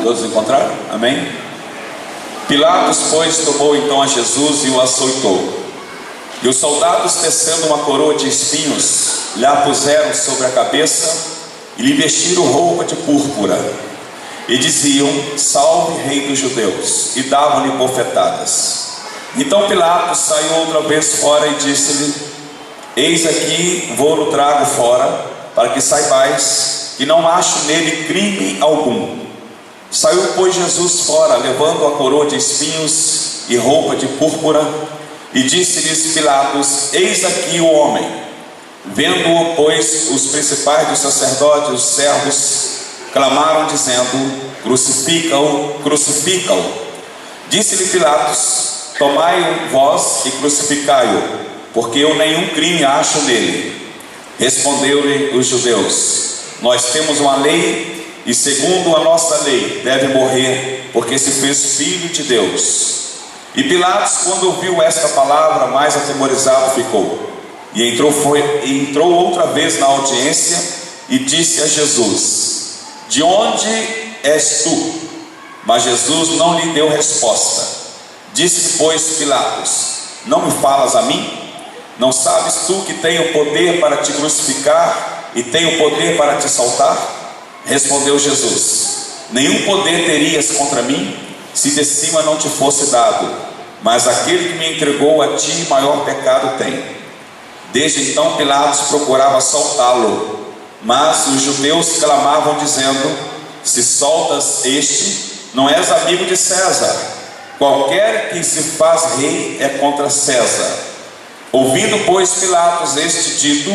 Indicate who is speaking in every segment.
Speaker 1: Todos encontraram? Amém? Pilatos, pois, tomou então a Jesus e o açoitou. E os soldados, tecendo uma coroa de espinhos, lhe a puseram sobre a cabeça e lhe vestiram roupa de púrpura. E diziam: salve, rei dos judeus, e davam-lhe bofetadas. Então Pilatos saiu outra vez fora e disse-lhe: eis aqui vou-lo trago fora, para que saibais que não acho nele crime algum. Saiu, pois, Jesus fora, levando a coroa de espinhos e roupa de púrpura, e disse-lhes Pilatos: eis aqui o homem. Vendo-o, pois, os principais dos sacerdotes, os servos, clamaram dizendo: crucifica-o, crucifica-o. Disse-lhe Pilatos: tomai-o vós e crucificai-o, porque eu nenhum crime acho nele. Respondeu-lhe os judeus: nós temos uma lei, e segundo a nossa lei deve morrer, porque se fez filho de Deus. E Pilatos, quando ouviu esta palavra, mais atemorizado ficou, e entrou outra vez na audiência, e disse a Jesus: de onde és tu? Mas Jesus não lhe deu resposta. Disse, pois, Pilatos: não me falas a mim? Não sabes tu que tenho poder para te crucificar e tenho poder para te soltar? Respondeu Jesus: nenhum poder terias contra mim, se de cima não te fosse dado, mas aquele que me entregou a ti maior pecado tem. Desde então Pilatos procurava soltá-lo, mas os judeus clamavam dizendo: se soltas este, não és amigo de César. Qualquer que se faz rei é contra César. Ouvindo, pois, Pilatos este dito,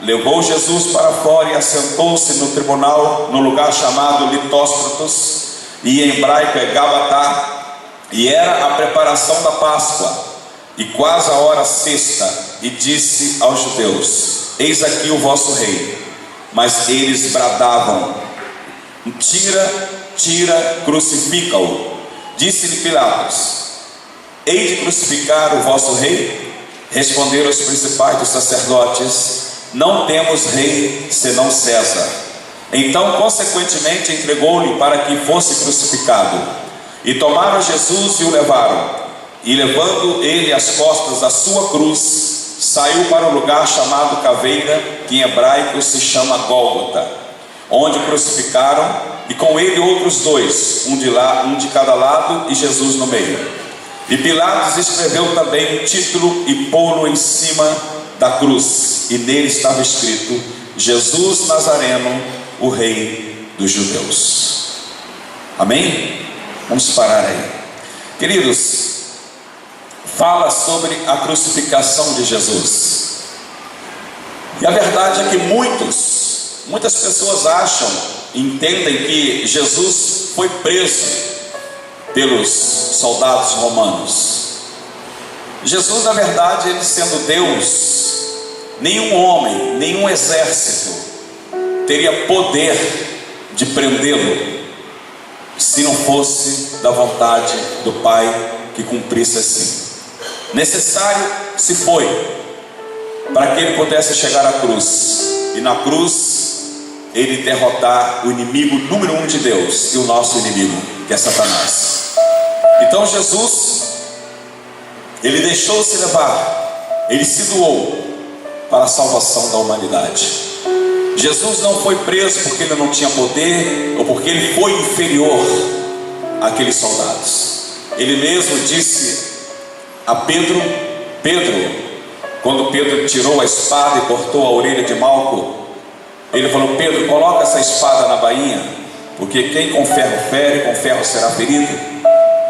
Speaker 1: levou Jesus para fora e assentou-se no tribunal, no lugar chamado Litóstratos, e em hebraico é Gabatá, e era a preparação da Páscoa, e quase a hora sexta, e disse aos judeus: eis aqui o vosso rei. Mas eles bradavam: tira, tira, crucifica-o. Disse-lhe Pilatos: hei de crucificar o vosso rei? Responderam os principais dos sacerdotes: não temos rei senão César. Então, consequentemente, entregou-lhe para que fosse crucificado. E tomaram Jesus e o levaram. E levando ele as costas da sua cruz, saiu para o lugar chamado Caveira, que em hebraico se chama Gólgota, onde o crucificaram, e com ele outros dois, um de cada lado, e Jesus no meio. E Pilatos escreveu também um título e pô-lo em cima da cruz, e nele estava escrito: Jesus Nazareno, o rei dos judeus. Amém? Vamos parar aí. Queridos, fala sobre a crucificação de Jesus. E a verdade é que muitas pessoas acham, entendem que Jesus foi preso pelos soldados romanos. Jesus, na verdade, ele sendo Deus, nenhum homem, nenhum exército teria poder de prendê-lo, se não fosse da vontade do Pai que cumprisse assim. Necessário se foi para que ele pudesse chegar à cruz, e na cruz ele derrotar o inimigo número 1 de Deus, e o nosso inimigo, que é Satanás. Então Jesus, ele deixou-se levar, ele se doou para a salvação da humanidade. Jesus não foi preso porque ele não tinha poder, ou porque ele foi inferior àqueles soldados. Ele mesmo disse a Pedro, quando Pedro tirou a espada e cortou a orelha de Malco, ele falou: Pedro, coloca essa espada na bainha, porque quem com ferro fere, com ferro será ferido.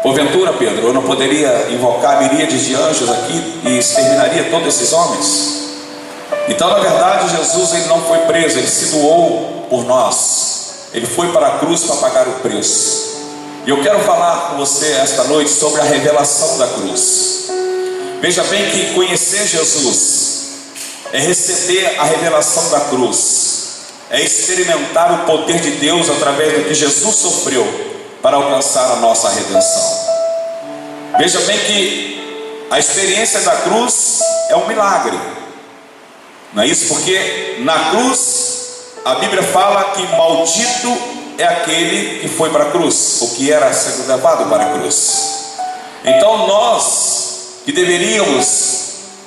Speaker 1: Porventura, Pedro, eu não poderia invocar miríades de anjos aqui e exterminaria todos esses homens? Então, na verdade, Jesus, ele não foi preso, ele se doou por nós. Ele foi para a cruz para pagar o preço. E eu quero falar com você esta noite sobre a revelação da cruz. Veja bem que conhecer Jesus é receber a revelação da cruz, é experimentar o poder de Deus através do que Jesus sofreu para alcançar a nossa redenção. Veja bem que a experiência da cruz é um milagre, não é isso? Porque na cruz a Bíblia fala que maldito é aquele que foi para a cruz, o que era sendo levado para a cruz. Então nós que deveríamos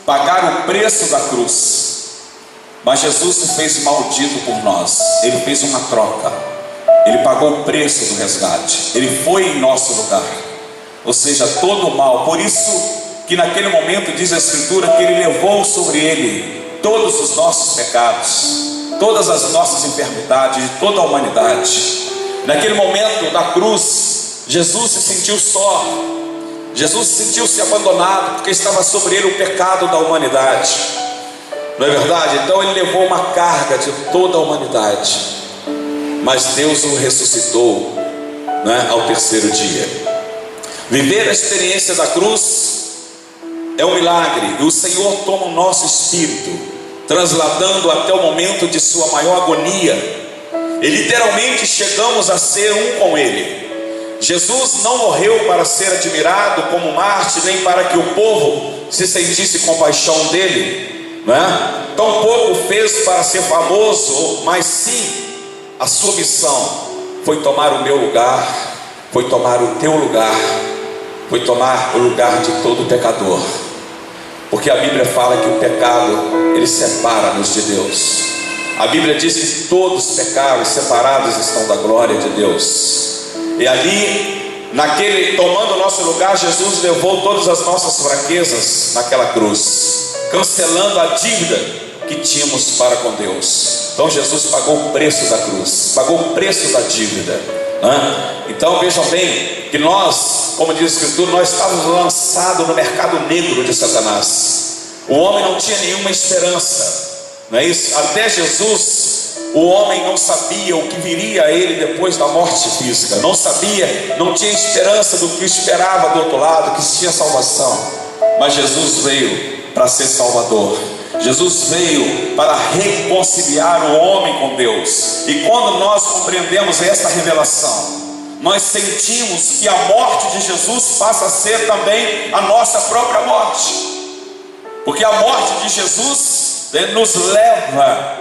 Speaker 1: pagar o preço da cruz, mas Jesus se fez maldito por nós. Ele fez uma troca, ele pagou o preço do resgate, ele foi em nosso lugar, ou seja, todo o mal. Por isso que naquele momento diz a Escritura que ele levou sobre ele todos os nossos pecados, todas as nossas enfermidades de toda a humanidade. Naquele momento da cruz, Jesus se sentiu só, Jesus sentiu-se abandonado, porque estava sobre ele o pecado da humanidade, não é verdade? Então ele levou uma carga de toda a humanidade, mas Deus o ressuscitou, né, ao terceiro dia. Viver a experiência da cruz é um milagre, e o Senhor toma o nosso espírito, trasladando até o momento de sua maior agonia, e literalmente chegamos a ser um com ele. Jesus não morreu para ser admirado como mártir, nem para que o povo se sentisse compaixão dele, né? Tampouco fez para ser famoso, mas sim, a sua missão foi tomar o meu lugar, foi tomar o teu lugar, foi tomar o lugar de todo pecador, porque a Bíblia fala que o pecado, ele separa-nos de Deus. A Bíblia diz que todos pecaram e separados estão da glória de Deus. E ali, tomando o nosso lugar, Jesus levou todas as nossas fraquezas naquela cruz, cancelando a dívida que tínhamos para com Deus. Então Jesus pagou o preço da cruz, pagou o preço da dívida, né? Então vejam bem que nós, como diz a Escritura, nós estávamos lançados no mercado negro de Satanás. O homem não tinha nenhuma esperança, não é isso? Até Jesus, o homem não sabia o que viria a ele depois da morte física, não sabia, não tinha esperança do que esperava do outro lado, que tinha salvação. Mas Jesus veio para ser Salvador, Jesus veio para reconciliar o homem com Deus. E quando nós compreendemos esta revelação, nós sentimos que a morte de Jesus passa a ser também a nossa própria morte, porque a morte de Jesus nos leva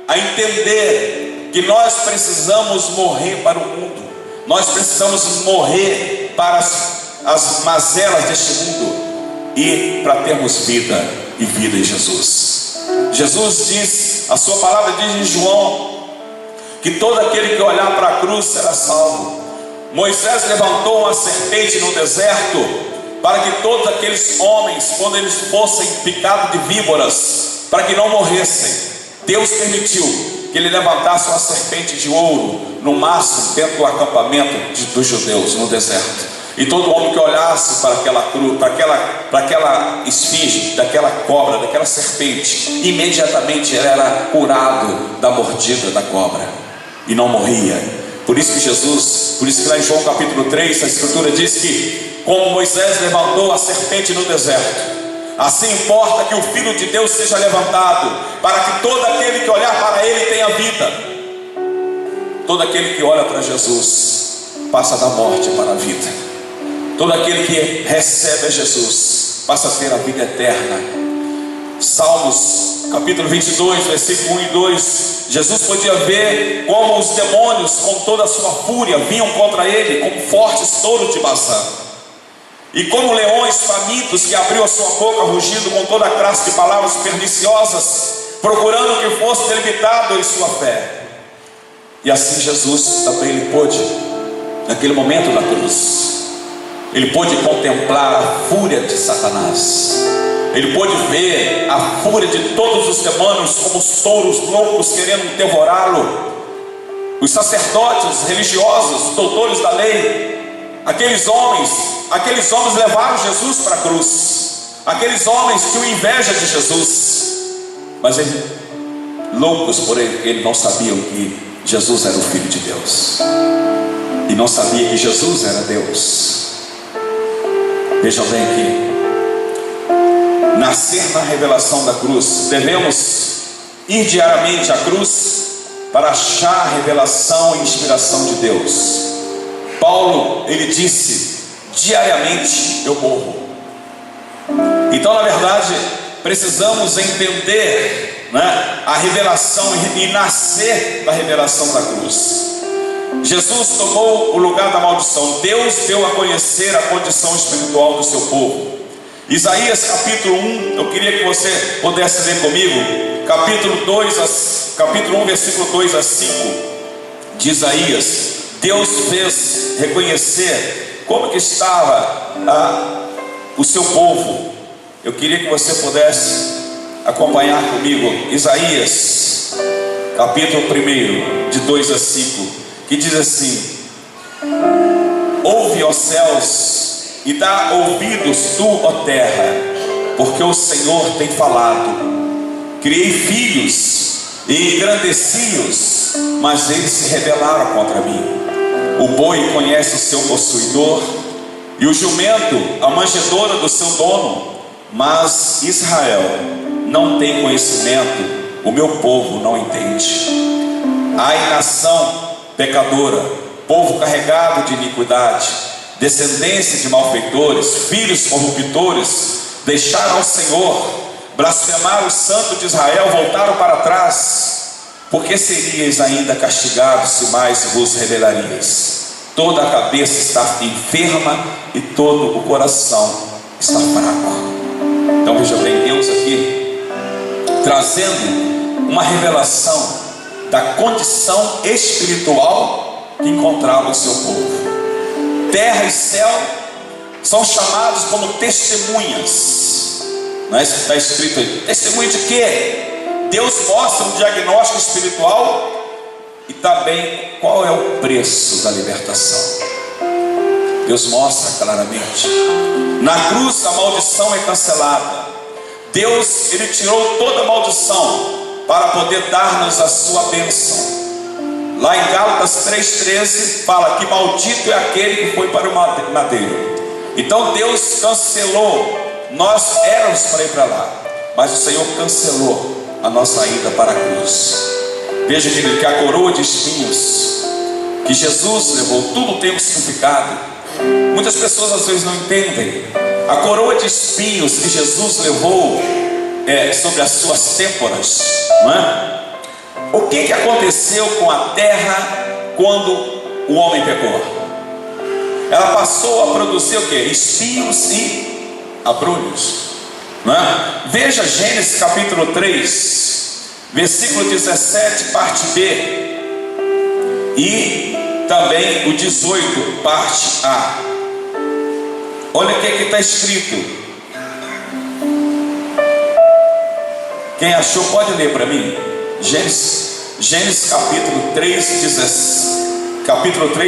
Speaker 1: a entender que nós precisamos morrer para o mundo, nós precisamos morrer para as mazelas deste mundo, e para termos vida, e vida em Jesus. Jesus diz, a sua palavra diz em João, que todo aquele que olhar para a cruz será salvo. Moisés levantou uma serpente no deserto, para que todos aqueles homens, quando eles fossem picados de víboras, para que não morressem. Deus permitiu que ele levantasse uma serpente de ouro no mastro dentro do acampamento dos judeus no deserto. E todo homem que olhasse para aquela cruz, para aquela esfinge, daquela cobra, daquela serpente, imediatamente ele era curado da mordida da cobra e não morria. Por isso que lá em João capítulo 3, a Escritura diz que, como Moisés levantou a serpente no deserto, assim importa que o Filho de Deus seja levantado, para que todo aquele que olhar para ele tenha vida. Todo aquele que olha para Jesus passa da morte para a vida. Todo aquele que recebe a Jesus passa a ter a vida eterna. Salmos capítulo 22, versículo 1 e 2. Jesus podia ver como os demônios, com toda a sua fúria, vinham contra ele como fortes touros de Bazã, e como leões famintos que abriu a sua boca rugindo com toda a classe de palavras perniciosas, procurando que fosse delimitado em sua fé. E assim Jesus também ele pôde, naquele momento da cruz, ele pôde contemplar a fúria de Satanás, ele pôde ver a fúria de todos os demônios como os touros loucos querendo devorá-lo. Os sacerdotes religiosos, os doutores da lei, aqueles homens levaram Jesus para a cruz. Aqueles homens tinham inveja de Jesus, mas eles, loucos por ele não sabiam que Jesus era o Filho de Deus, e não sabia que Jesus era Deus. Vejam bem que nascer na revelação da cruz, devemos ir diariamente à cruz para achar a revelação e inspiração de Deus. Paulo, ele disse, diariamente eu morro. Então, na verdade, precisamos entender, né, a revelação e nascer da revelação da cruz. Jesus tomou o lugar da maldição. Deus deu a conhecer a condição espiritual do seu povo. Isaías capítulo 1, eu queria que você pudesse ler comigo, capítulo 1, versículo 2 a 5 de Isaías. Deus fez reconhecer como que estava o seu povo. Eu queria que você pudesse acompanhar comigo Isaías capítulo 1, de 2 a 5, que diz assim: ouve, ó céus, e dá ouvidos tu, ó terra, porque o Senhor tem falado. Criei filhos e engrandeci-os, mas eles se rebelaram contra mim. O boi conhece o seu possuidor, e o jumento a manjedoura do seu dono, mas Israel não tem conhecimento, o meu povo não entende. Ai, nação pecadora, povo carregado de iniquidade, descendência de malfeitores, filhos corruptores, deixaram o Senhor, blasfemaram o Santo de Israel, voltaram para trás. Por que seríeis ainda castigados se mais vos rebelarias? Toda a cabeça está enferma e todo o coração está fraco. Então veja bem, Deus aqui trazendo uma revelação da condição espiritual que encontrava o seu povo. Terra e céu são chamados como testemunhas. Não é isso que está escrito aí? Testemunha de quê? Deus mostra um diagnóstico espiritual e também qual é o preço da libertação. Deus mostra claramente. Na cruz a maldição é cancelada. Deus, Ele tirou toda a maldição para poder dar-nos a sua bênção. Lá em Gálatas 3,13 fala que maldito é aquele que foi para o madeiro. Então Deus cancelou. Nós éramos para ir para lá, mas o Senhor cancelou a nossa ida para a cruz. Veja, querido, que a coroa de espinhos que Jesus levou, tudo tem um significado. Muitas pessoas às vezes não entendem. A coroa de espinhos que Jesus levou sobre as suas têmporas, não é? O que aconteceu com a terra quando o homem pecou? Ela passou a produzir o que? Espinhos e abrolhos, não é? Veja Gênesis capítulo 3, versículo 17, parte B, e também o 18, parte A. Olha o que está escrito. Quem achou pode ler para mim. Gênesis capítulo 3,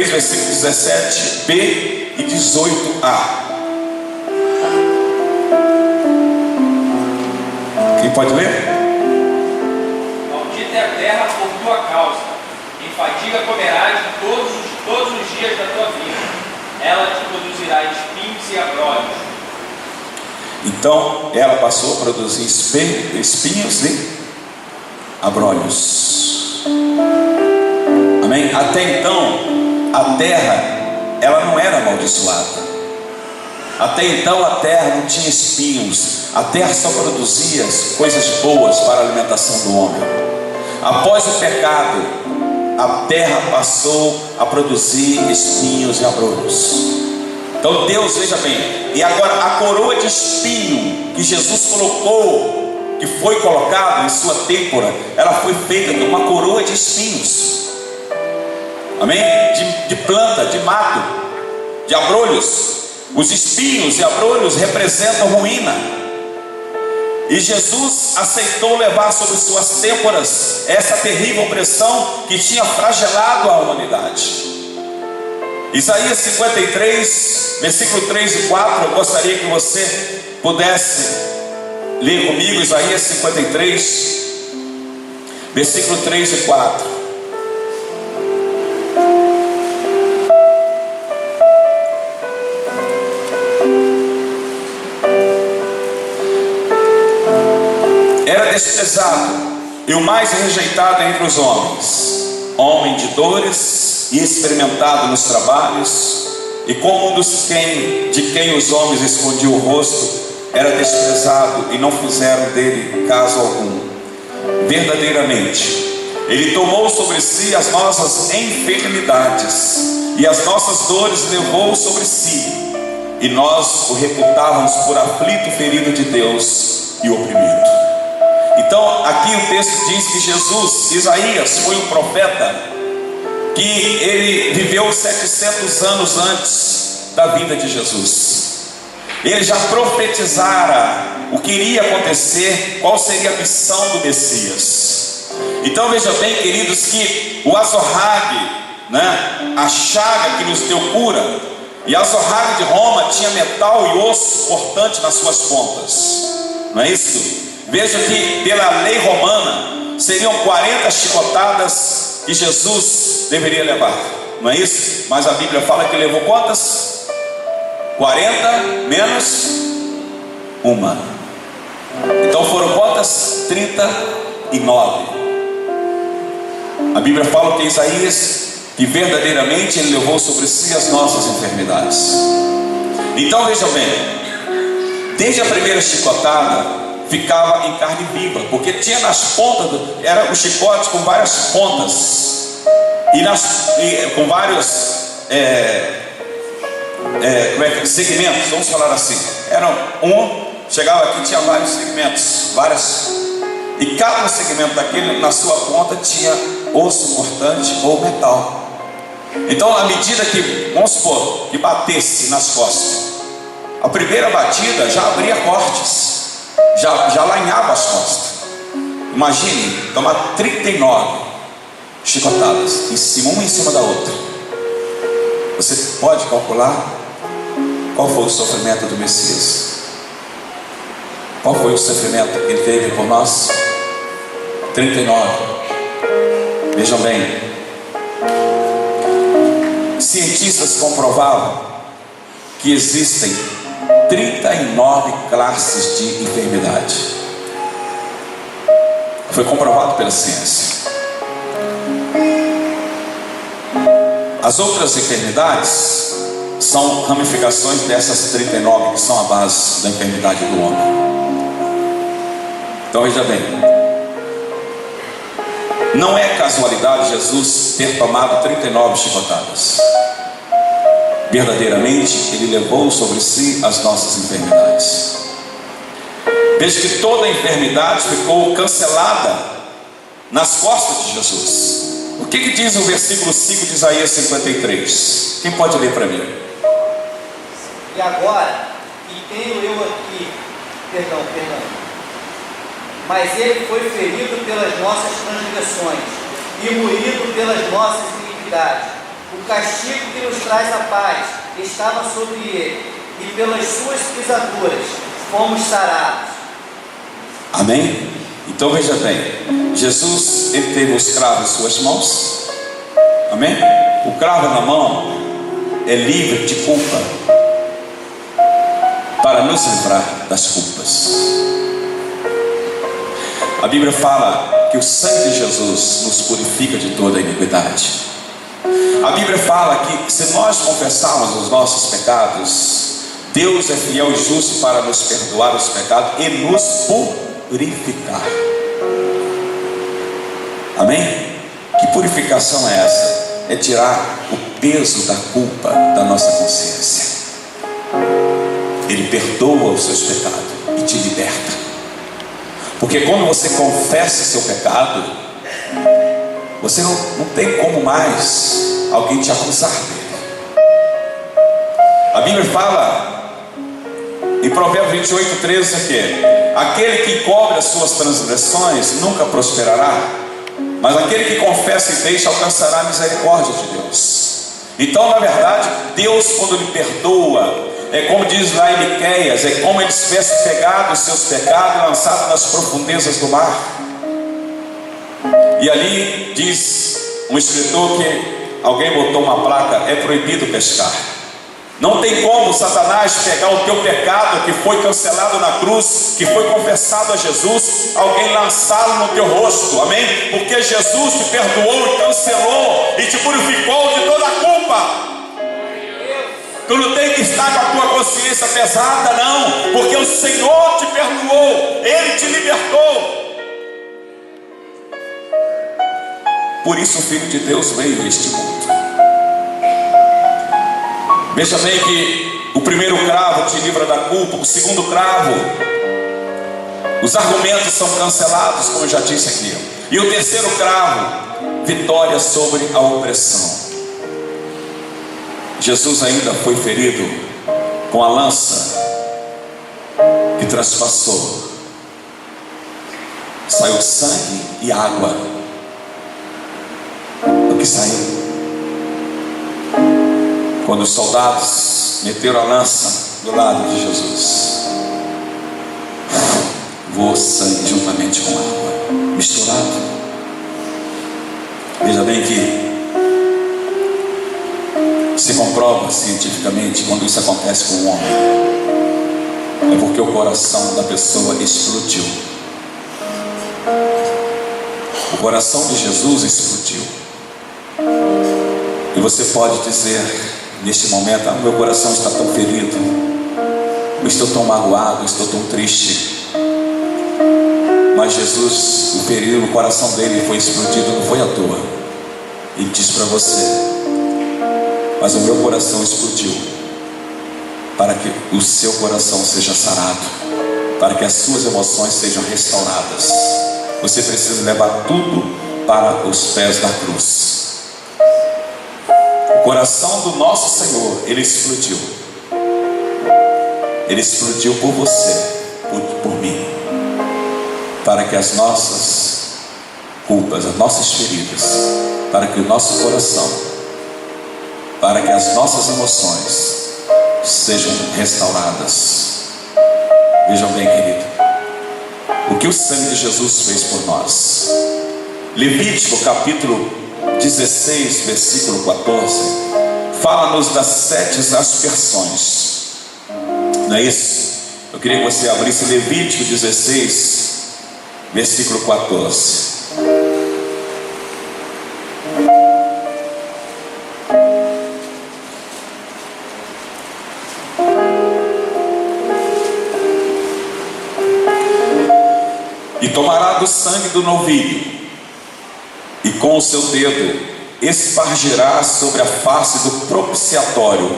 Speaker 1: versículo 17b e 18a. Quem pode ler?
Speaker 2: Maldita é a terra por tua causa, em fadiga comerás todos os dias da tua vida, ela te produzirá espinhos e abrolhos.
Speaker 1: Então ela passou a produzir espinhos e abrolhos. Amém? Até então a terra, ela não era amaldiçoada. Até então a terra não tinha espinhos. A terra só produzia coisas boas para a alimentação do homem. Após o pecado, a terra passou a produzir espinhos e abrolhos. Então Deus, veja bem, e agora a coroa de espinho que Jesus colocou, que foi colocado em sua têmpora, ela foi feita de uma coroa de espinhos. Amém? De planta, de mato, de abrolhos. Os espinhos e abrolhos representam ruína. E Jesus aceitou levar sobre suas têmporas essa terrível opressão que tinha flagelado a humanidade. Isaías 53, versículo 3 e 4, eu gostaria que você pudesse ler comigo. Isaías 53, versículo 3 e 4. Era desprezado e o mais rejeitado entre os homens, homem de dores e experimentado nos trabalhos, e como um de quem os homens escondiam o rosto, era desprezado e não fizeram dele caso algum. Verdadeiramente Ele tomou sobre si as nossas enfermidades e as nossas dores levou sobre si, e nós o reputávamos por aflito, ferido de Deus e oprimido. Então aqui o texto diz que Jesus, Isaías, foi um profeta que ele viveu 700 anos antes da vinda de Jesus. Ele já profetizara o que iria acontecer, qual seria a missão do Messias. Então veja bem, queridos, que o azorrague, a chaga que nos deu cura, e a azorrague de Roma tinha metal e osso cortante nas suas pontas, não é isso? Veja que pela lei romana seriam 40 chicotadas que Jesus deveria levar, não é isso? Mas a Bíblia fala que levou quantas? 40 menos uma. Então foram quantas? 39. A Bíblia fala que Isaías, que verdadeiramente ele levou sobre si as nossas enfermidades. Então veja bem, desde a primeira chicotada ficava em carne viva, porque tinha nas pontas, era um chicote com várias pontas e com vários segmentos, vamos falar assim. Chegava aqui, tinha vários segmentos, e cada segmento daquele, na sua ponta, tinha osso cortante ou metal. Então, à medida que, vamos supor, que batesse nas costas, a primeira batida já abria cortes, já lanhava as costas. Imagine tomar 39 chicotadas, uma em cima da outra. Você pode calcular qual foi o sofrimento do Messias? Qual foi o sofrimento que ele teve por nós? 39. Vejam bem, cientistas comprovavam que existem 39 classes de enfermidade. Foi comprovado pela ciência. As outras enfermidades são ramificações dessas 39 que são a base da enfermidade do homem. Então veja bem, não é casualidade Jesus ter tomado 39 chicotadas. Verdadeiramente ele levou sobre si as nossas enfermidades. Veja que toda a enfermidade ficou cancelada nas costas de Jesus. O que diz o versículo 5 de Isaías 53? Quem pode ler para mim?
Speaker 3: E agora, e tenho eu aqui, perdão, mas ele foi ferido pelas nossas transgressões e moído pelas nossas iniquidades. O castigo que nos traz a paz estava sobre ele, e pelas suas pisaduras fomos sarados.
Speaker 1: Amém? Então veja bem, Jesus, ele teve os cravos em suas mãos. Amém? O cravo na mão é livre de culpa, para nos livrar das culpas. A Bíblia fala que o sangue de Jesus nos purifica de toda a iniquidade. A Bíblia fala que se nós confessarmos os nossos pecados, Deus é fiel e justo para nos perdoar os pecados e nos purificar. Amém? Que purificação é essa? É tirar o peso da culpa da nossa consciência. Ele perdoa os seus pecados e te liberta. Porque quando você confessa seu pecado, você não tem como mais alguém te acusar dele. A Bíblia fala em Provérbios 28:13 aqui: aquele que cobre as suas transgressões nunca prosperará, mas aquele que confessa e deixa alcançará a misericórdia de Deus. Então, na verdade, Deus, quando lhe perdoa, é como diz lá em Miqueias, é como ele tivesse pegado os seus pecados e lançado nas profundezas do mar. E ali diz um escritor que alguém botou uma placa: é proibido pescar. Não tem como Satanás pegar o teu pecado que foi cancelado na cruz, que foi confessado a Jesus, alguém lançá-lo no teu rosto. Amém? Porque Jesus te perdoou e cancelou e te purificou de toda a culpa. Tu não tem que estar com a tua consciência pesada, não, porque o Senhor te perdoou, Ele te libertou. Por isso o Filho de Deus veio a este mundo. Veja bem que o primeiro cravo te livra da culpa, o segundo cravo, os argumentos são cancelados, como eu já disse aqui. E o terceiro cravo, vitória sobre a opressão. Jesus ainda foi ferido com a lança que transpassou. Saiu sangue e água. O que saiu? Quando os soldados meteram a lança do lado de Jesus, voou sangue juntamente com água, misturado. Veja bem que se comprova cientificamente quando isso acontece com um homem, é porque o coração da pessoa explodiu. O coração de Jesus explodiu. E você pode dizer neste momento: meu coração está tão ferido, eu estou tão magoado, eu estou tão triste. Mas Jesus, o ferido no coração dele foi explodido, não foi à toa. Ele disse para você: mas o meu coração explodiu para que o seu coração seja sarado, para que as suas emoções sejam restauradas. Você precisa levar tudo para os pés da cruz. O coração do nosso Senhor, ele explodiu. Ele explodiu por você, por mim, para que as nossas culpas, as nossas feridas, para que o nosso coração, para que as nossas emoções sejam restauradas. Vejam bem, querido, o que o sangue de Jesus fez por nós. Levítico capítulo 16, versículo 14, fala-nos das 7 aspersões. Não é isso? Eu queria que você abrisse Levítico 16, versículo 14. E tomará do sangue do novilho, e com o seu dedo espargirá sobre a face do propiciatório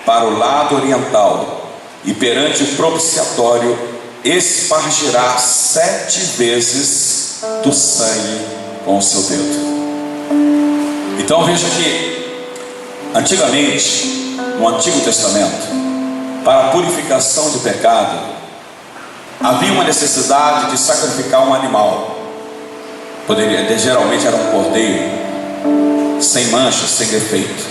Speaker 1: para o lado oriental, e perante o propiciatório espargirá 7 vezes do sangue com o seu dedo. Então veja que antigamente, no Antigo Testamento, para a purificação de pecado, havia uma necessidade de sacrificar um animal. Geralmente era um cordeiro, sem mancha, sem defeito.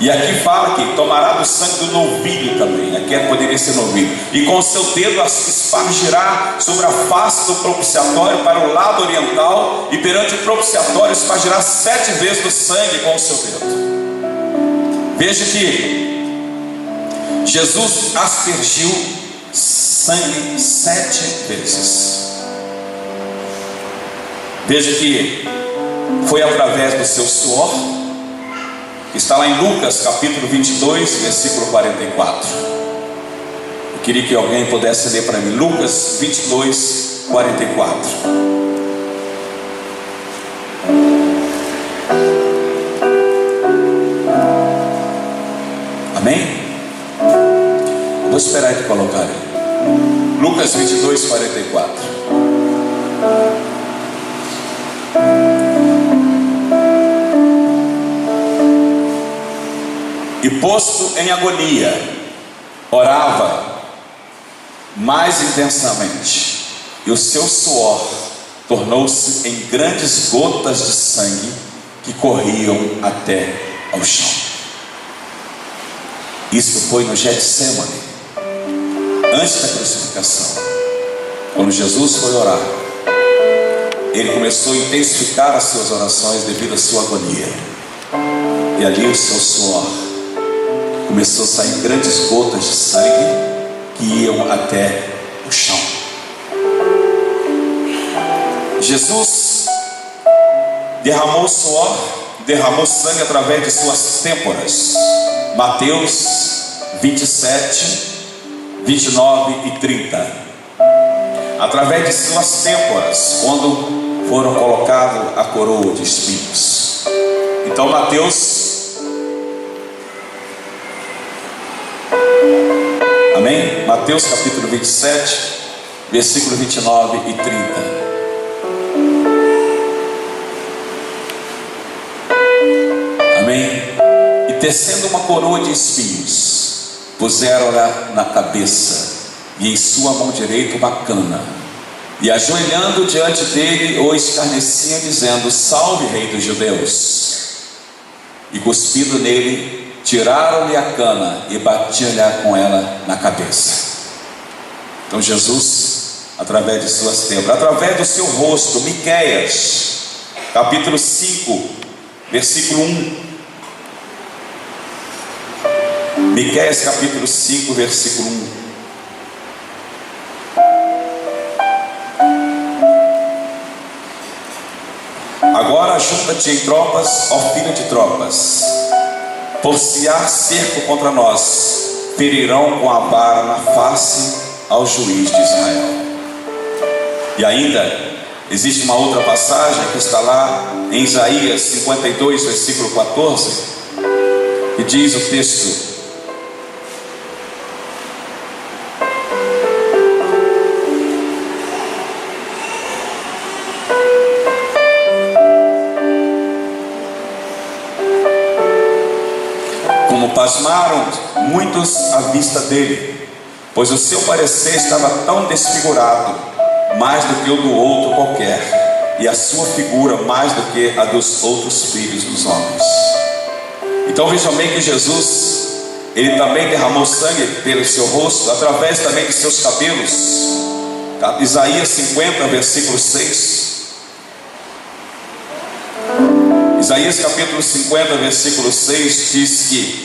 Speaker 1: E aqui fala que tomará do sangue do novilho também. Aqui poderia ser novilho. E com o seu dedo espargirá sobre a face do propiciatório para o lado oriental, e perante o propiciatório espargirá 7 vezes do sangue com o seu dedo. Veja que Jesus aspergiu sangue 7 vezes. Veja que foi através do seu suor, que está lá em Lucas capítulo 22, versículo 44. Eu queria que alguém pudesse ler para mim Lucas 22, 44. Amém? Vou esperar ele colocar aí. Lucas 22, 44. E posto em agonia, orava mais intensamente, e o seu suor tornou-se em grandes gotas de sangue que corriam até ao chão. Isso foi no Getsemane, antes da crucificação. Quando Jesus foi orar, ele começou a intensificar as suas orações devido à sua agonia. E ali o seu suor começou a sair grandes gotas de sangue que iam até o chão. Jesus derramou suor, derramou sangue através de suas têmporas. Mateus 27, 29 e 30. Através de suas têmporas, quando foram colocados a coroa de espinhos. Então Mateus, amém? Mateus capítulo 27, versículo 29 e 30. E tecendo uma coroa de espinhos, puseram-na na cabeça, e em sua mão direita uma cana, e ajoelhando diante dele, o escarneciam, dizendo: Salve, Rei dos Judeus! E cuspindo nele, tiraram-lhe a cana e batiam-lhe com ela na cabeça. Então Jesus, através de suas têmporas, através do seu rosto, Miqueias capítulo 5, versículo 1. Miqueias capítulo 5, versículo 1. Agora junta-te em tropas, ó filho de tropas, por se há cerco contra nós, ferirão com a vara na face ao juiz de Israel. E ainda existe uma outra passagem que está lá em Isaías 52, versículo 14, que diz o texto: pasmaram muitos à vista dele, pois o seu parecer estava tão desfigurado, mais do que o do outro qualquer, e a sua figura mais do que a dos outros filhos dos homens. Então vejam bem que Jesus, ele também derramou sangue pelo seu rosto, através também de seus cabelos. Isaías 50, versículo 6. Isaías capítulo 50, versículo 6 diz que: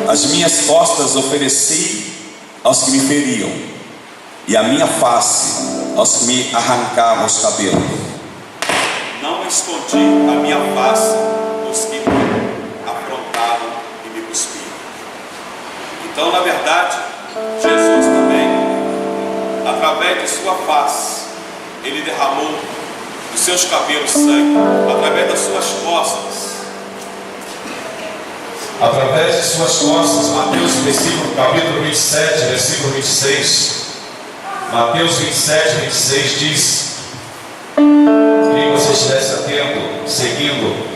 Speaker 1: as minhas costas ofereci aos que me feriam, e a minha face aos que me arrancavam os cabelos. Não escondi a minha face dos que me afrontavam e me cuspiam. Então, na verdade, Jesus também, através de sua face, ele derramou dos seus cabelos sangue, através das suas costas. Através de suas costas, Mateus capítulo 27, versículo 26. Mateus 27, 26 diz: queria que você estivesse atento, seguindo.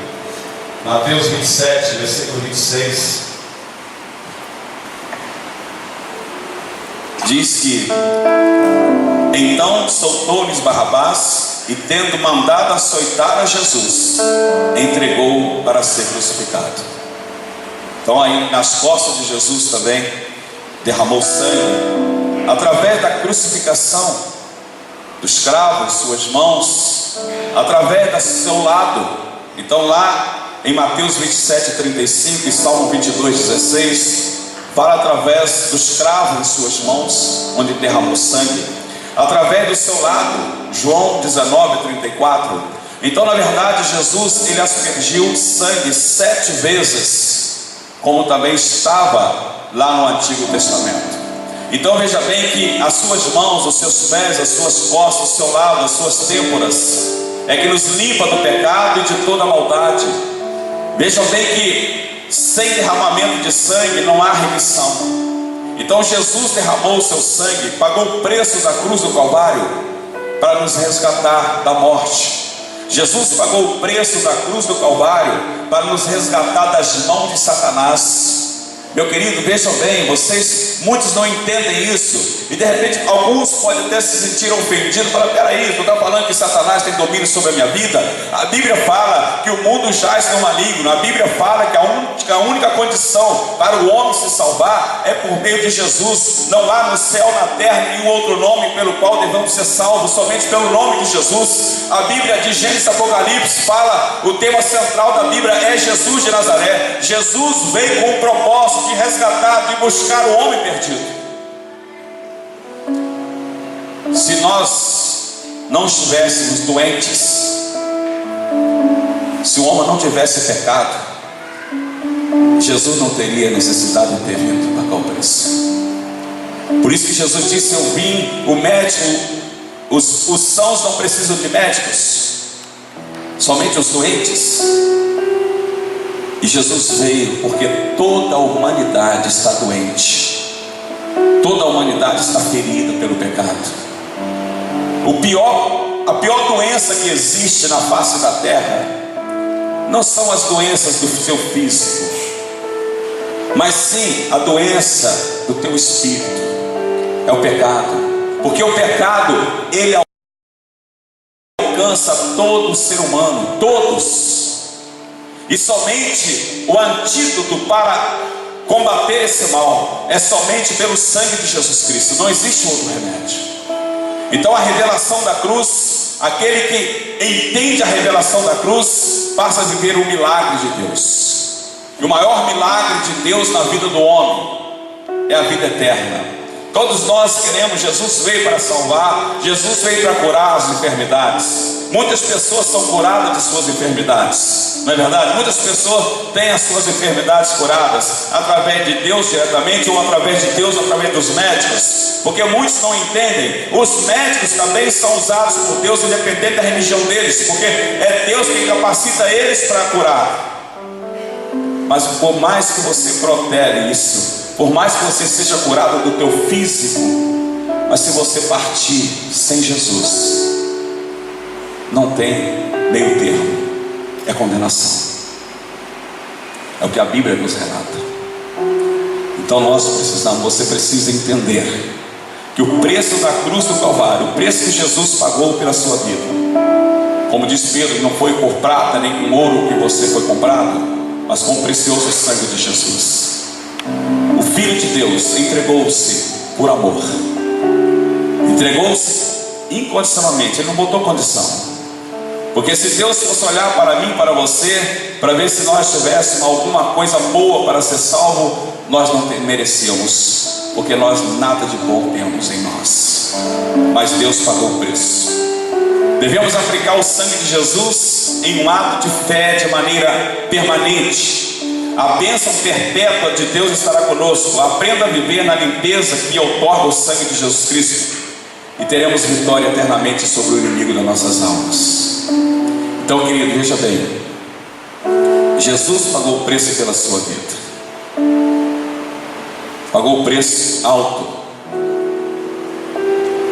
Speaker 1: Mateus 27, versículo 26. Diz que: então soltou-lhes Barrabás, e tendo mandado açoitar a Jesus, entregou para ser crucificado. Então aí nas costas de Jesus também derramou sangue, através da crucificação, dos cravos, suas mãos, através do seu lado. Então lá em Mateus 27, 35 e Salmo 22, 16, fala através dos cravos em suas mãos, onde derramou sangue, através do seu lado, João 19, 34. Então na verdade Jesus, ele aspergiu sangue 7 vezes, como também estava lá no Antigo Testamento. Então veja bem que as suas mãos, os seus pés, as suas costas, o seu lado, as suas têmporas, é que nos limpa do pecado e de toda maldade. Vejam bem que sem derramamento de sangue não há remissão. Então Jesus derramou o seu sangue, pagou o preço da cruz do Calvário para nos resgatar da morte. Jesus pagou o preço da cruz do Calvário para nos resgatar das mãos de Satanás. Meu querido, vejam bem, muitos não entendem isso, e de repente alguns podem até se sentir ofendidos, falar: peraí, tu está falando que Satanás tem domínio sobre a minha vida? A Bíblia fala que o mundo jaz no maligno. A Bíblia fala que a única condição para o homem se salvar é por meio de Jesus. Não há no céu, na terra, nenhum outro nome pelo qual devemos ser salvos, somente pelo nome de Jesus. A Bíblia de Gênesis e Apocalipse fala, o tema central da Bíblia é Jesus de Nazaré. Jesus veio com o propósito de resgatar, de buscar o homem perdido. Se nós não estivéssemos doentes, se o homem não tivesse pecado, Jesus não teria necessidade de ter vindo pagar o preço. Por isso que Jesus disse: eu vim, o médico os sãos não precisam de médicos, somente os doentes. E Jesus veio porque toda a humanidade está doente, toda a humanidade está ferida pelo pecado. A pior doença que existe na face da terra não são as doenças do seu físico, mas sim a doença do teu espírito, é o pecado. Porque o pecado, ele alcança todo ser humano, todos. E somente o antídoto para combater esse mal é somente pelo sangue de Jesus Cristo. Não existe outro remédio. Então a revelação da cruz, aquele que entende a revelação da cruz, passa a viver o milagre de Deus. E o maior milagre de Deus na vida do homem é a vida eterna. Todos nós queremos, Jesus veio para salvar, Jesus veio para curar as enfermidades. Muitas pessoas são curadas de suas enfermidades, não é verdade? Muitas pessoas têm as suas enfermidades curadas através de Deus diretamente, ou através de Deus, através dos médicos. Porque muitos não entendem, os médicos também são usados por Deus, independente da religião deles, porque é Deus quem capacita eles para curar. Mas por mais que você protege isso, por mais que você seja curado do teu físico, mas se você partir sem Jesus, não tem meio termo, é condenação. É o que a Bíblia nos relata. Então você precisa entender que o preço da cruz do Calvário, o preço que Jesus pagou pela sua vida, como diz Pedro, não foi por prata nem com ouro que você foi comprado, mas com o precioso sangue de Jesus. O Filho de Deus entregou-se por amor, entregou-se incondicionalmente, Ele não botou condição. Porque se Deus fosse olhar para mim, para você, para ver se nós tivéssemos alguma coisa boa para ser salvo, nós não merecíamos, porque nós nada de bom temos em nós, mas Deus pagou o preço. Devemos aplicar o sangue de Jesus em um ato de fé de maneira permanente. A bênção perpétua de Deus estará conosco. Aprenda a viver na limpeza que outorga o sangue de Jesus Cristo, e teremos vitória eternamente sobre o inimigo das nossas almas. Então, querido, veja bem, Jesus pagou o preço pela sua vida, pagou o preço alto.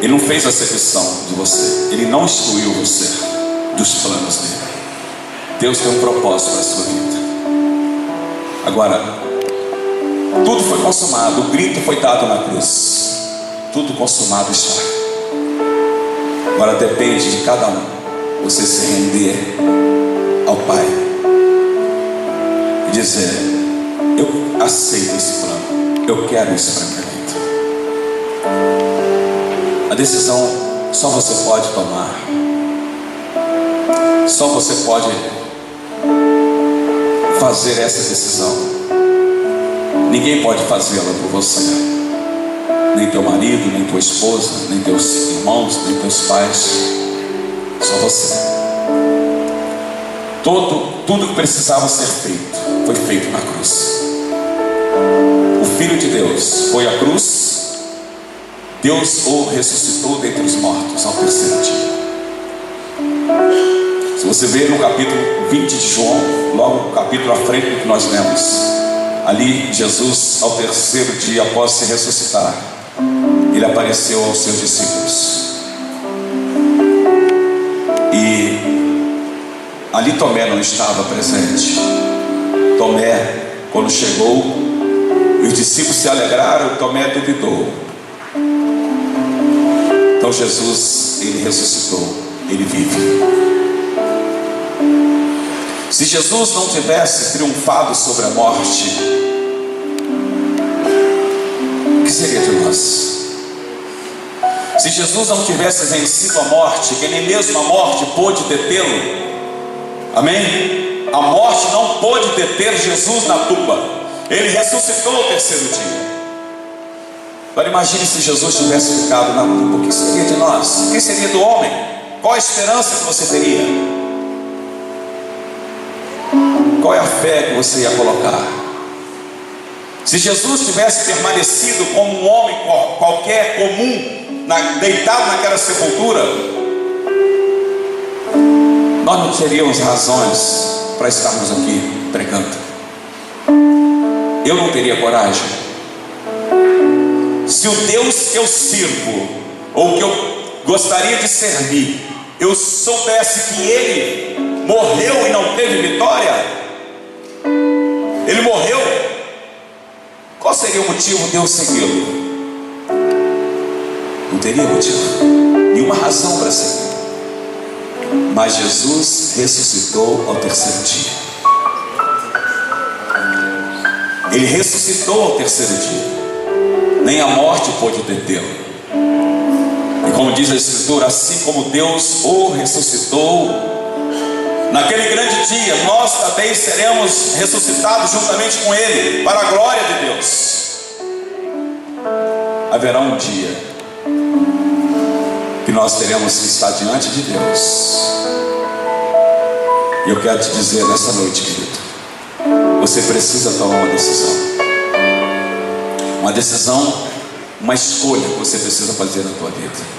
Speaker 1: Ele não fez acepção de você, Ele não excluiu você dos planos dele. Deus tem um propósito para a sua vida. Agora, tudo foi consumado, o grito foi dado na cruz, tudo consumado está. Agora depende de cada um, você se render ao Pai e dizer: eu aceito esse plano, eu quero isso para a minha vida. A decisão só você pode tomar, só você pode fazer essa decisão. Ninguém pode fazê-la por você, nem teu marido, nem tua esposa, nem teus irmãos, nem teus pais, só você. Tudo que precisava ser feito foi feito na cruz. O Filho de Deus foi à cruz, Deus o ressuscitou dentre os mortos ao terceiro dia. Se você ver no capítulo 20 de João, logo no capítulo à frente do que nós lemos, ali Jesus, ao terceiro dia após se ressuscitar, Ele apareceu aos seus discípulos. E ali Tomé não estava presente. Tomé, quando chegou, os discípulos se alegraram, Tomé duvidou. Então Jesus, Ele ressuscitou, Ele vive. Se Jesus não tivesse triunfado sobre a morte, o que seria de nós? Se Jesus não tivesse vencido a morte, que nem mesmo a morte pôde detê-lo, amém? A morte não pôde deter Jesus na tumba, Ele ressuscitou no terceiro dia. Agora imagine se Jesus tivesse ficado na tumba, o que seria de nós? O que seria do homem? Qual a esperança que você teria? Qual é a fé que você ia colocar? Se Jesus tivesse permanecido como um homem qualquer, comum, deitado naquela sepultura, nós não teríamos razões para estarmos aqui pregando. Eu não teria coragem. Se o Deus que eu sirvo, ou que eu gostaria de servir, eu soubesse que Ele morreu e não teve vitória, Ele morreu, qual seria o motivo de eu segui-lo? Não teria motivo, nenhuma razão para seguir. Mas Jesus ressuscitou ao terceiro dia. Ele ressuscitou ao terceiro dia. Nem a morte pôde detê-lo. E como diz a Escritura, assim como Deus o ressuscitou, naquele grande dia nós também seremos ressuscitados juntamente com Ele, para a glória de Deus. Haverá um dia que nós teremos que estar diante de Deus. E eu quero te dizer nessa noite, querido, você precisa tomar uma decisão. Uma decisão, uma escolha que você precisa fazer na tua vida.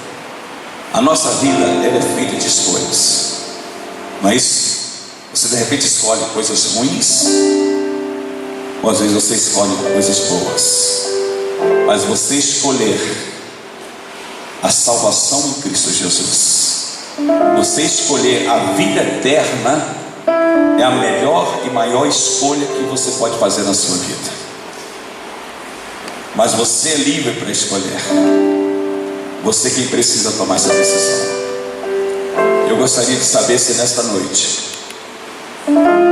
Speaker 1: A nossa vida, ela é feita de escolhas. Não é isso? Você de repente escolhe coisas ruins, ou às vezes você escolhe coisas boas. Mas você escolher a salvação em Cristo Jesus, você escolher a vida eterna, é a melhor e maior escolha que você pode fazer na sua vida. Mas você é livre para escolher. Você quem precisa tomar essa decisão. Eu gostaria de saber se nesta noite,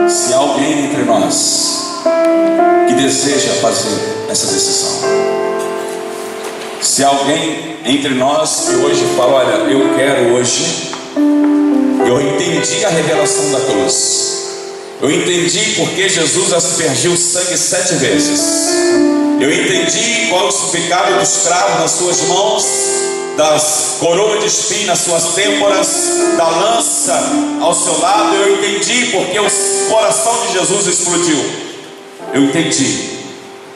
Speaker 1: se há alguém entre nós que deseja fazer essa decisão. Se há alguém entre nós que hoje fala: olha, eu quero hoje, eu entendi a revelação da cruz, eu entendi porque Jesus aspergiu sangue 7 vezes, eu entendi qual o significado dos cravos nas suas mãos, das coroas de espinho nas suas têmporas, da lança ao seu lado. Eu entendi porque o coração de Jesus explodiu. Eu entendi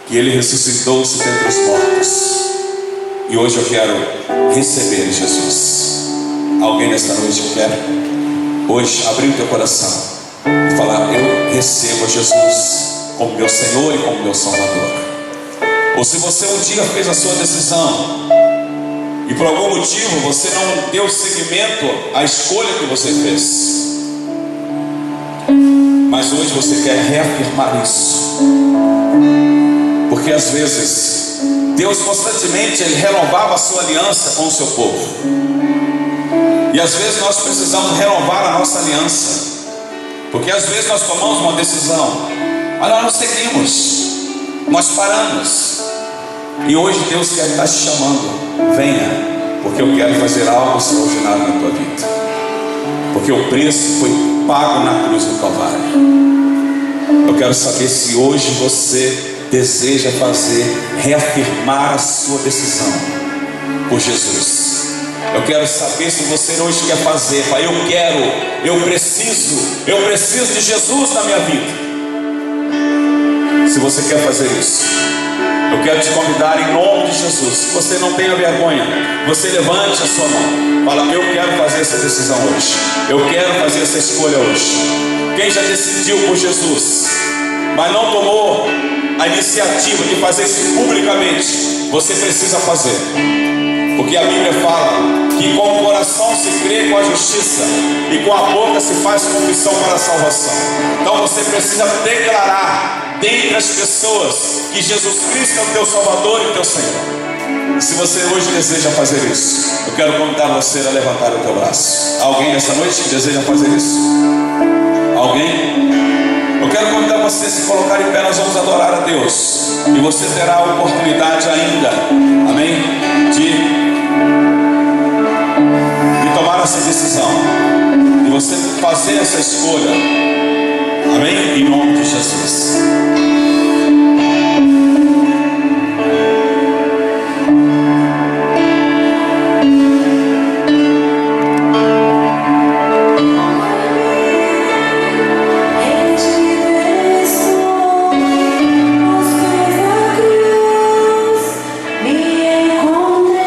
Speaker 1: que Ele ressuscitou-se dentre os mortos, e hoje eu quero receber Jesus. Alguém nesta noite quer hoje abrir o teu coração e falar: eu recebo a Jesus como meu Senhor e como meu Salvador. Ou se você um dia fez a sua decisão e por algum motivo você não deu seguimento à escolha que você fez, mas hoje você quer reafirmar isso, porque às vezes Deus constantemente Ele renovava a sua aliança com o seu povo, e às vezes nós precisamos renovar a nossa aliança, porque às vezes nós tomamos uma decisão, mas nós não seguimos, nós paramos. E hoje Deus quer estar te chamando: venha, porque eu quero fazer algo extraordinário na tua vida, porque o preço foi pago na cruz do Calvário. Eu quero saber se hoje você deseja reafirmar a sua decisão por Jesus. Eu quero saber se você hoje quer fazer: eu preciso de Jesus na minha vida. Se você quer fazer isso, eu quero te convidar em nome de Jesus. Se você não tenha vergonha, você levante a sua mão, fala: eu quero fazer essa decisão hoje, eu quero fazer essa escolha hoje. Quem já decidiu por Jesus, mas não tomou a iniciativa de fazer isso publicamente, você precisa fazer, porque a Bíblia fala que com o coração se crê com a justiça, e com a boca se faz confissão para a salvação. Então você precisa declarar dentre as pessoas que Jesus Cristo é o teu Salvador e o teu Senhor. E se você hoje deseja fazer isso, eu quero convidar você a levantar o teu braço. Alguém nessa noite que deseja fazer isso? Alguém? Eu quero convidar você a se colocar em pé. Nós vamos adorar a Deus, e você terá a oportunidade ainda, amém, de tomar essa decisão, de você fazer essa escolha, amém, em nome de Jesus.
Speaker 4: Me encontrei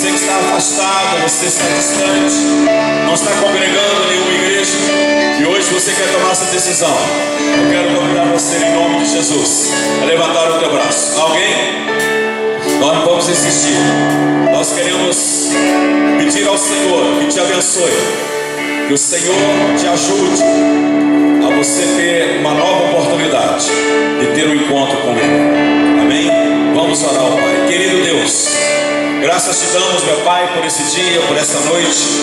Speaker 1: Você que está afastado, você está distante, não está congregando em nenhuma igreja, e hoje você quer tomar essa decisão. Eu quero convidar você em nome de Jesus a levantar o teu braço. Alguém? Nós não vamos insistir. Nós queremos pedir ao Senhor que te abençoe, que o Senhor te ajude a você ter uma nova oportunidade de ter um encontro com Ele. Amém? Vamos orar ao Pai. Querido Deus, graças te damos, meu Pai, por esse dia, por essa noite.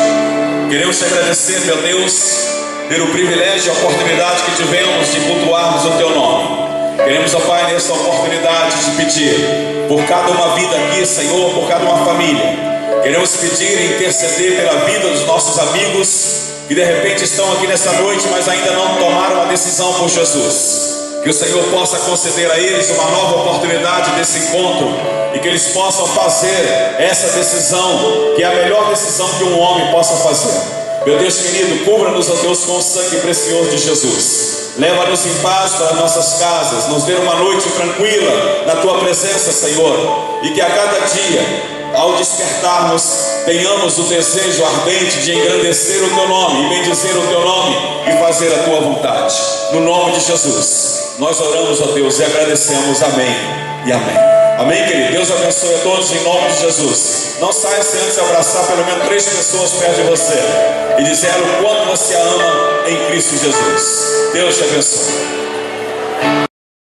Speaker 1: Queremos te agradecer, meu Deus, pelo privilégio e a oportunidade que tivemos de cultuarmos o teu nome. Queremos, ó Pai, nessa oportunidade de pedir por cada uma vida aqui, Senhor, por cada uma família. Queremos pedir e interceder pela vida dos nossos amigos que de repente estão aqui nessa noite, mas ainda não tomaram a decisão por Jesus. Que o Senhor possa conceder a eles uma nova oportunidade desse encontro e que eles possam fazer essa decisão, que é a melhor decisão que um homem possa fazer. Meu Deus querido, cubra-nos, ó Deus, com o sangue precioso de Jesus. Leva-nos em paz para nossas casas, nos dê uma noite tranquila na Tua presença, Senhor, e que a cada dia, ao despertarmos, tenhamos o desejo ardente de engrandecer o Teu nome, e bendizer o Teu nome, e fazer a Tua vontade. No nome de Jesus, nós oramos, ó Deus, e agradecemos. Amém e amém. Amém, querido? Deus abençoe a todos em nome de Jesus. Não saia sem antes abraçar pelo menos 3 pessoas perto de você e dizer o quanto você a ama em Cristo Jesus. Deus te abençoe.